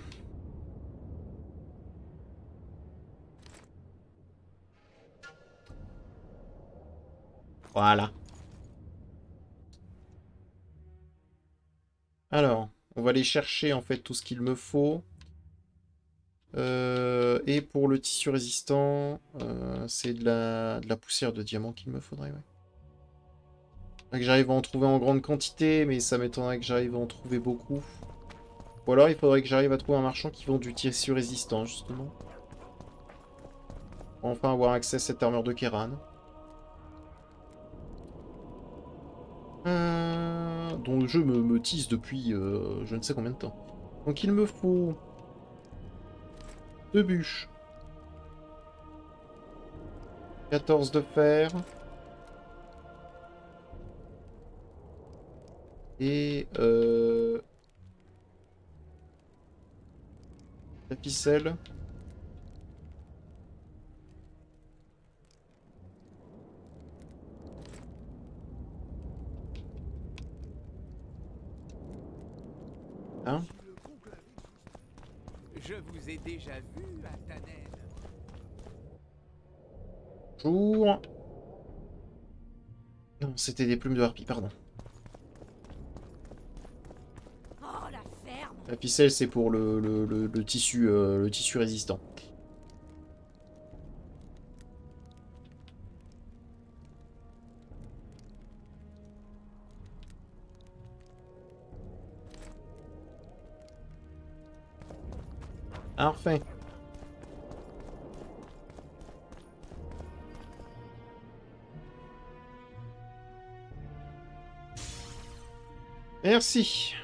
Voilà. Alors, on va aller chercher en fait tout ce qu'il me faut. Et pour le tissu résistant, c'est de la poussière de diamant qu'il me faudrait, ouais. Faudrait que j'arrive à en trouver en grande quantité, mais ça m'étonnerait que j'arrive à en trouver beaucoup. Ou alors il faudrait que j'arrive à trouver un marchand qui vend du tissu résistant, justement. Pour enfin avoir accès à cette armure de Kéran. Dont le jeu me tease depuis je ne sais combien de temps. Donc il me faut 2 bûches, 14 de fer et la ficelle. Hein? Je vous ai déjà vu à Tannen. Bonjour. Non, c'était des plumes de harpie, pardon. Oh, la ferme. La ficelle, c'est pour le tissu résistant. Parfait. Merci.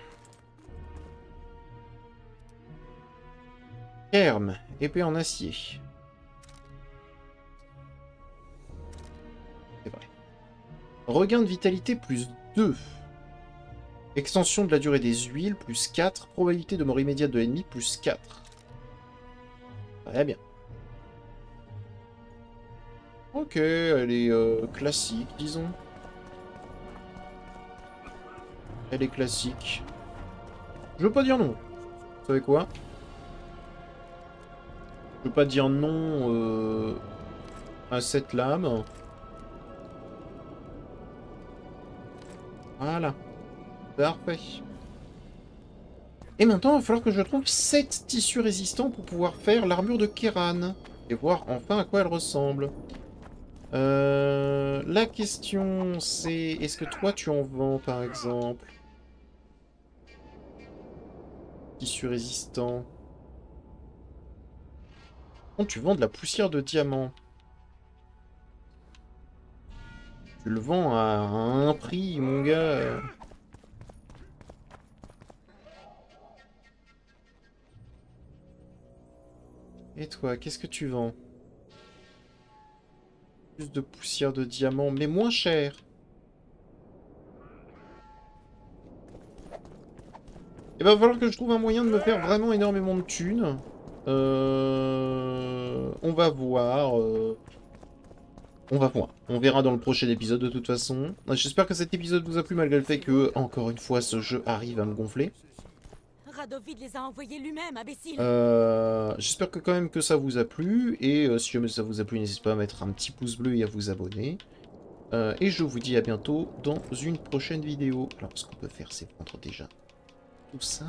Herme, épée en acier. C'est vrai. Regain de vitalité plus 2. Extension de la durée des huiles plus 4. Probabilité de mort immédiate de l'ennemi plus 4. Très bien. Ok, elle est classique, disons. Elle est classique. Je veux pas dire non. Vous savez quoi? Je veux pas dire non à cette lame. Voilà. Parfait. Et maintenant, il va falloir que je trouve 7 tissus résistants pour pouvoir faire l'armure de Kéran. Et voir enfin à quoi elle ressemble. La question, c'est... Est-ce que toi, tu en vends, par exemple? Tissu résistant. Oh, tu vends de la poussière de diamant. Tu le vends à un prix, mon gars. Et toi, qu'est-ce que tu vends? Plus de poussière de diamant, mais moins cher. Il va falloir que je trouve un moyen de me faire vraiment énormément de thunes. On va voir. On va voir. On verra dans le prochain épisode de toute façon. J'espère que cet épisode vous a plu malgré le fait que, encore une fois, ce jeu arrive à me gonfler. Radovid les a envoyés lui-même, imbécile. J'espère que quand même que ça vous a plu. Et si jamais ça vous a plu, n'hésitez pas à mettre un petit pouce bleu et à vous abonner. Et je vous dis à bientôt dans une prochaine vidéo. Alors, ce qu'on peut faire, c'est prendre déjà tout ça.